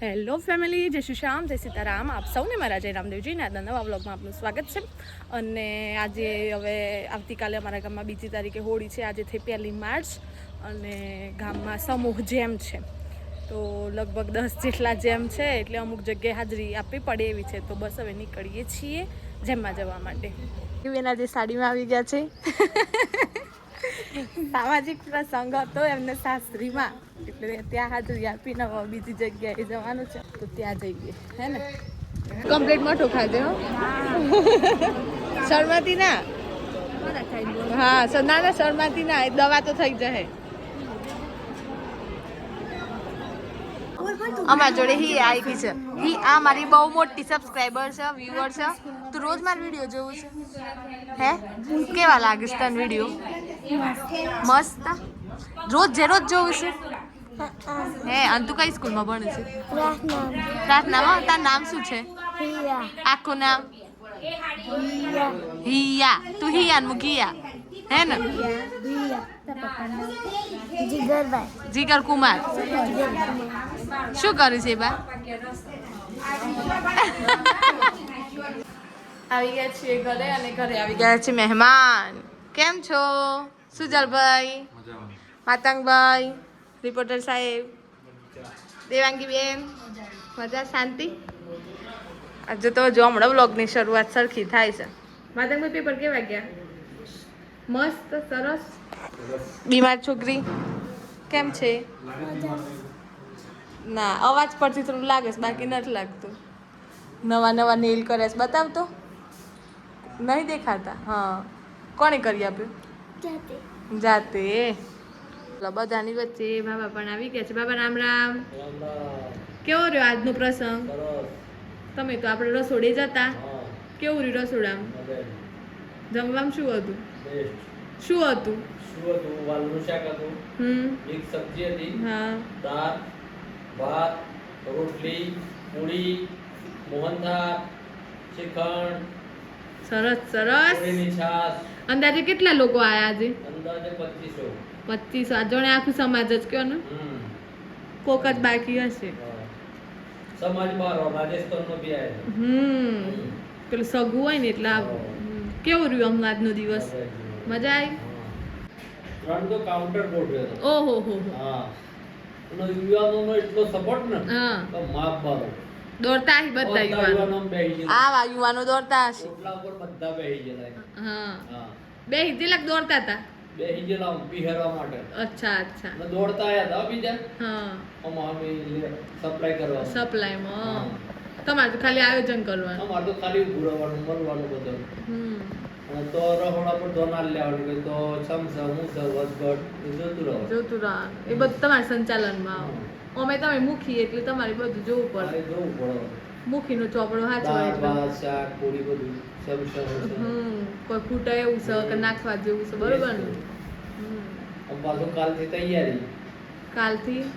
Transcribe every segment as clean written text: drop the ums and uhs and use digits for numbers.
Hello family, જય શ્રી શ્યામ, જય સીતારામ. આપ સૌને મારા જય રામદેવજીના નવા વ્લોગમાં આપનું સ્વાગત છે. અને આજે હવે આવતીકાલે અમારા ગામમાં 2 તારીખે હોળી છે. આજે થઈ 1 માર્ચ અને ગામમાં સમૂહ જેમ છે, તો લગભગ 10 જેટલા જેમ છે, એટલે અમુક જગ્યાએ હાજરી આપવી પડે એવી છે. તો બસ હવે નીકળીએ છીએ જેમમાં જવા માટે. એના જે સાડીમાં આવી ગયા છે સામાજિક પ્રસંગ હતો એમને સાસરીમાં, એટલે ત્યાં હાજરી આપીને બીજી જગ્યાએ જવાનું છે, તો ત્યાં જઈએ. હે ને કમ્પ્લીટ મોટું ખાધે હો. શરમાતી ના, હા ના ના શરમાતી ના, દવા તો થઈ જાય. અમારા જોડે હી આવી ગઈ છે. હી આ મારી બહુ મોટી સબસ્ક્રાઈબર છે, વ્યુઅર છે. તું રોજ મારો વિડીયો જોવું છે? હે કેવા લાગે છે તને વિડીયો? મસ્ત. રોજ જોવું છે? હે અને તું કઈ સ્કૂલમાં ભણે છે? પ્રાર્થનામાં. તારું નામ શું છે? આખું નામ? હિયા. તું હિયાન મુકિયા હે ને? જીગર કુમાર. શું કરું છે બા? આવી ગયા છીએ ઘરે, અને ઘરે આવી ગયા છે મહેમાન. કેમ છો સુજલભાઈ, માતંગભાઈ, રિપોર્ટર સાહેબ, દેવાંગી બેન? મજા, શાંતિ? આજે તો જો હમણાં વ્લોગની શરૂઆત સરખી થાય છે. માતંગભાઈ પેપર કેવા ગયા? મસ્ત, સરસ. બીમાર છોકરી કેમ છે? ના, અવાજ પરથી થોડું લાગે છે, બાકી નથી લાગતું. નવા નેલ કરે છે, બતાવતો નહીં દેખાતા. હા, કોણે કરી આપ્યું? જાતે. બધાની વચ્ચે બાબા પણ આવી ગયા છે. બાબા રામ રામ. કેવો રહ્યો આજનો પ્રસંગ? તમે તો આપણે રસોડે જતા. કેવું રહ્યું રસોડામાં? જમવામાં શું હતું? શું હતું? વાલનું શાક હતું, મિક્સ સબ્જી હતી, દાળ, ભાત, રોટલી, પૂરી, મોહનથાળ, શ્રીખંડ. સરસ સરસ. અંદાજે કેટલા લોકો આયા આજે? અંદાજે 2500. આ જોણે આખું સમાજ જ કયો ને. કોક જ બાકી હશે. સમાજ બહાર રાજસ્થાનનો બી આયા. પેલું સગું હોય ને એટલે. કેવું રહ્યું હમણાં આજનો દિવસ? મજા આવી? ત્રણ તો કાઉન્ટર ગોઠવ્યો. ઓહો હો. હા, અને યુવાનોનો એટલો સપોર્ટ ને. હા, તો માફ કરો. દોડતા હી બધા યુવાનો બેહી ગયા. આ યુવાનો દોડતા હશે. ઓટલા ઉપર બધા બેહી ગયા. હા હા, બેહી જેલક દોડતા હતા. બેહી ગયેલા પીહરવા માટે. અચ્છા અચ્છા. ને દોડતા આયા હતા બીજા. હા, અમે સપ્લાય કરવા. સપ્લાયમાં તમારે તો ખાલી આયોજન કરવાનું. અમારે તો ખાલી ઉભું રહેવાનું, મળવાનું બધું. તો રહોડા પર દોનાલ લેવાનું, તો સમસા મુસા વસગટ જોતું રહો. એ બધું તમારા સંચાલનમાં. અમે તમે મુખી એટલે તમારે બધું જોવું પડે. મુખીનો ચોપડો હાચવો એટલે શાક પૂરી બધું કોઈ ફૂટે એવું છે કે નાખવા જેવું છે, બરોબર ને? પાછું કાલથી તૈયારી.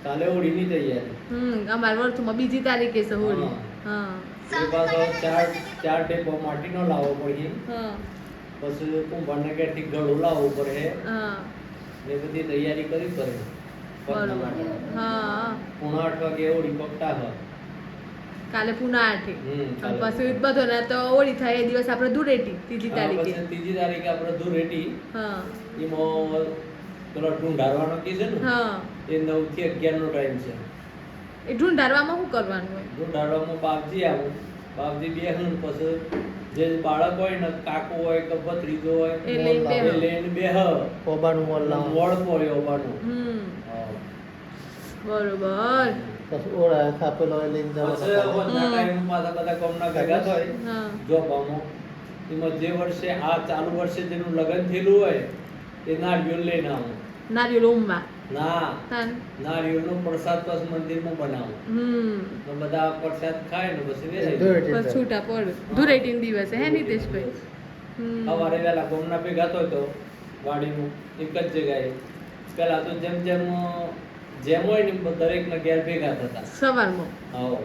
કાલે હોળીની તૈયારી. અમારા વર્ષમાં 2 તારીખે છે હોળી. હા, એ પાછો ચાર ટેપો માટીનો લાવવો પડે. હા, પછી કુંભારને ઘેરથી ગળું લાવવું પડે. હા, એ બધી તૈયારી કરવી પડે. બરોબર. હા, 8:30 વાગે હોળી પકતા હોય. કાલે 8:30. પછી બધોને તો હોળી થાય એ દિવસ આપણે ધૂળેટી 3 તારીખે. 3 તારીખે આપણે ધૂળેટી. હા, એમાં પેલો ઢૂંઢારવાનો કી છે ને. હા, એ 9 થી 11 નો ટાઈમ છે. એ ઢૂંઢારવામાં શું કરવાનું હોય? ઢૂંઢારવામાં બાપજી આવું, બાપજી બેહન, પછી જે બાળક હોય ને, કાકો હોય કે ભત્રીજો હોય, એ લઈને બેહ ઓબાનું મોડ પડે ઓબાનું. બરોબર. પછી ઓળા થાપેલો લઈને જવાનું. ટાઈમ માં બધા કોમના ભેગા થાય. જો ભામો એમાં જે વર્ષે આ ચાલુ વર્ષે જેનું લગ્ન થયેલું હોય એ નારિયેળ લઈને આવું. નારિયેળ ઉમવા ના, નારિયેળનો પ્રસાદ બસ મંદિરમાં બનાવો. તો બધા પ્રસાદ ખાય ને પછી છૂટા પડે ધૂળેટીના દિવસે. હે નીતેશભાઈ? સવારે વહેલા ગોમના ભેગા થાય તો વાડીનું એક જ જગ્યાએ પેલા તો જેમ હોય ને દરેકના ઘેર ભેગા થતા સવારમાં. હા,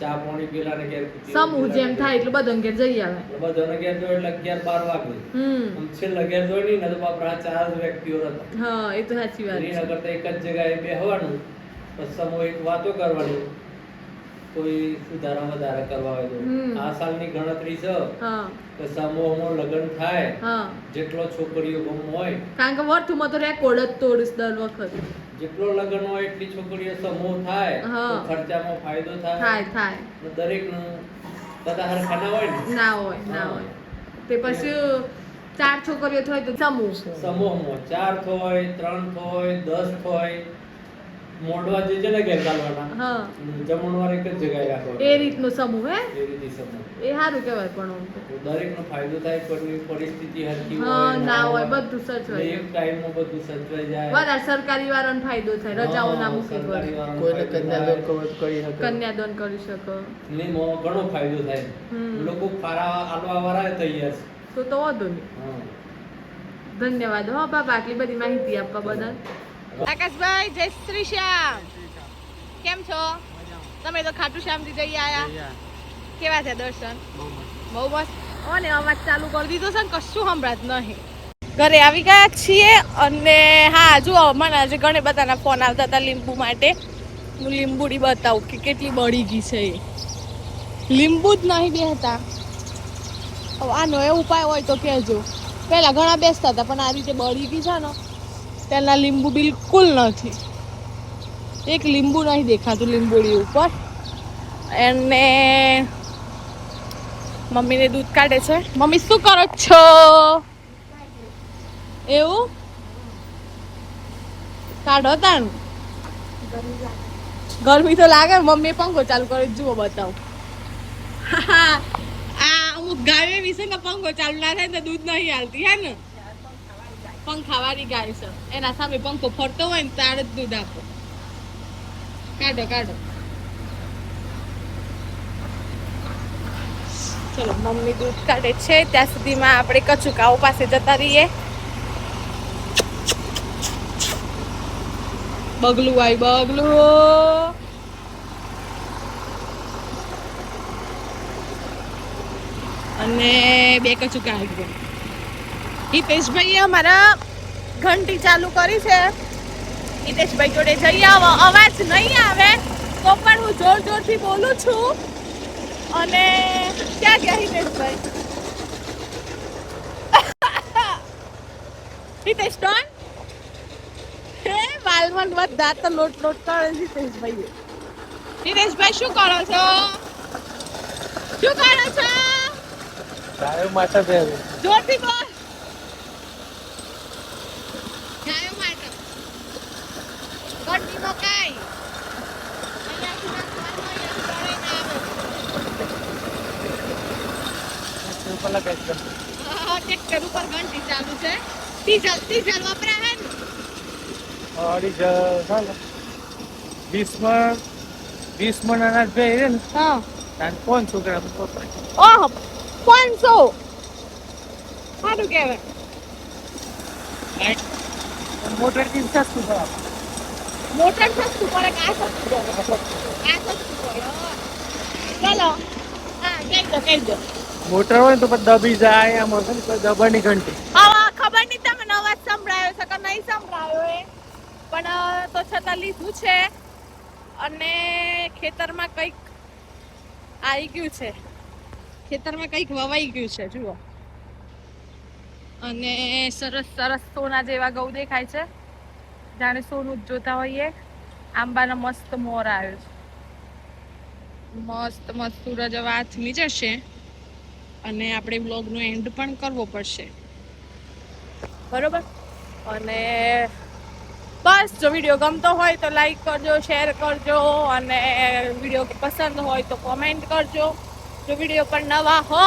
ચા પાણી પેલાને ઘેર સમૂહ જેમ થાય એટલે બધા ઘેર જઈ આવે. બધાને ઘેર જો એટલે 11-12 વાગે. છેલ્લા ઘેર જોઈ નહીં ને તો બાપરા 4 વ્યક્તિઓ હતા. હા, એ તો સાચી વાત છે. એના કરતા એક જ જગ્યાએ બેહવાનું, પછી સામૂહિક વાતો કરવાની, કોઈ સુધારા વધારા કરવા હોય તો આ સાલની ગણતરી છે કે સમૂહમાં લગ્ન થાય જેટલો છોકરીઓ ગમ હોય, કારણ કે વર્તુમાં તો રેકોર્ડ જ તોડીશ દર વખત. જેટલો લગ્ન હોય એટલી છોકરીઓ સમૂહ થાય તો ખર્ચામાં ફાયદો થાય. દરેકનું બધા હરખા ના હોય ને, ના હોય તે પછી 4 છોકરીઓ હોય તો સમૂહમાં 4 થાય, 3 થાય, 10 થાય. મોડવા જે છે ને ઘેર ચાલવાના, જમણવાર એક જ જગ્યાએ રાખો, એ રીતનો સમૂહ. એ રીતનો સમૂહ એ સારું કહેવાય. પણ દરેકનો ફાયદો થાય, કોઈની પરિસ્થિતિ હરખી હોય ના હોય, બધું સચવાય, એક ટાઈમમાં બધું સચવાઈ જાય. વધારે સરકારી વાળાનો ફાયદો થાય, રજાઓ ના મૂકી પડે, કોઈને કન્યાદાન કરી શકે ને ઘણો ફાયદો થાય. લોકો ફારા આલવા વાળા તૈયાર છે તો વાંધો નહીં. ધન્યવાદ હો બાબા આટલી બધી માહિતી આપવા બદલ. આકાશભાઈ, જય શ્રી શ્યામ. કેમ છો? તમે તો ખાટુ શ્યામથી જઈ આયા. કેવા છે દર્શન? બહુ મસ્ત. અને અવાજ ચાલુ કરી દીધો છે ને, કશું સંભળાત નહીં. ઘરે આવી ગયા છીએ અને હા જુઓ, મને આજે ઘણા બધાના ફોન આવતા હતા લીંબુ માટે. હું લીંબુડી બતાવું કે કેટલી બળી ગઈ છે. એ લીંબુ જ નહીં બેહતા. આનો એ ઉપાય હોય તો કહેજો. પહેલા ઘણા બેસતા હતા, પણ આ રીતે બળી ગઈ છે ને તેના લીંબુ બિલકુલ નથી. એક લીંબુ નહીં દેખાતું લીંબુડી ઉપર. અને મમ્મીને દૂધ કાઢે છે. મમ્મી શું કરો છો? એવું કાઢો તાન. ગરમી તો લાગે. મમ્મી પંખો ચાલુ કરે, જુઓ બતાવું. આ અમુક ગાય વિશે ને પંખો ચાલુ ના થાય ને દૂધ નહીં હાલતી, હે ને? પંખાવાળી ગાય છે, એના સામે પંખો ફરતો હોય ને તારે જ દૂધ આપો. કાઢો. ચલો મમ્મી દૂધ કાઢે છે, ત્યાં સુધીમાં આપણે કચુકાઓ પાસે જતા રહીએ. બગલું અને 2 કચુકા આવી ગયા. હિતેશભાઈએ અમારા ઘંટી ચાલુ કરી છે. હિતેશભાઈ જોડે જઈ આવો. અવાજ નહીં આવે તો પણ હું જોરથી બોલું છું. અને ક્યાં ગયા હિતેશભાઈ? હિતેશ ડોન વાલમન બધા તો લોટ કરે હિતેશભાઈ. હિતેશભાઈ શું કરો છો? ગાયો માટે જોરથી બોલ. ગાયો માટે ઘંટી મકાઈ ટ્રેક્ટર ઉપર ઘંટી ચાલુ છે. ડીઝલ વપરાય હે ને? ડીઝલ 20 મણ અનાજ ભેરે ને. હા. 500 ગ્રામ વપરાય. ઓહો, 500. સારું કહેવાય. મોટર થી સસ્તું પડે. મોટર સસ્તું પડે કે આ સસ્તું પડે? આ સસ્તું પડે. ચલો હા કહી દો. મોટર હોય તો પછી દબી જાય. આમાં છે ને દબાણની ઘંટી. હા ખબર નહીં તમને અવાજ સંભળાયો છે કે નહીં સંભળાયો એ, પણ તો છતાં લીધું છે. અને ખેતરમાં કંઈક આવી ગયું છે. ખેતરમાં કંઈક વવાઈ ગયું છે જુઓ. અને સરસ સોના જેવા ઘઉં દેખાય છે, જાણે સોનું જ જોતા હોઈએ. આંબાનો મસ્ત મોર આવ્યો છે. મસ્ત સૂરજ હવે હાથમી જશે અને આપણે વ્લોગનો એન્ડ પણ કરવો પડશે, બરોબર? અને બસ જો વિડીયો ગમતો હોય તો લાઈક કરજો, શેર કરજો અને વિડીયો પસંદ હોય તો કોમેન્ટ કરજો. જો વિડીયો પર નવા હો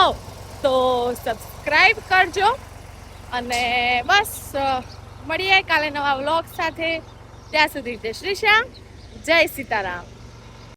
તો સબસ્ક્રાઈબ કરજો. અને બસ મળીએ કાલે નવા વ્લોગ સાથે. ત્યાં સુધી જય શ્રી શ્યામ, જય સીતારામ.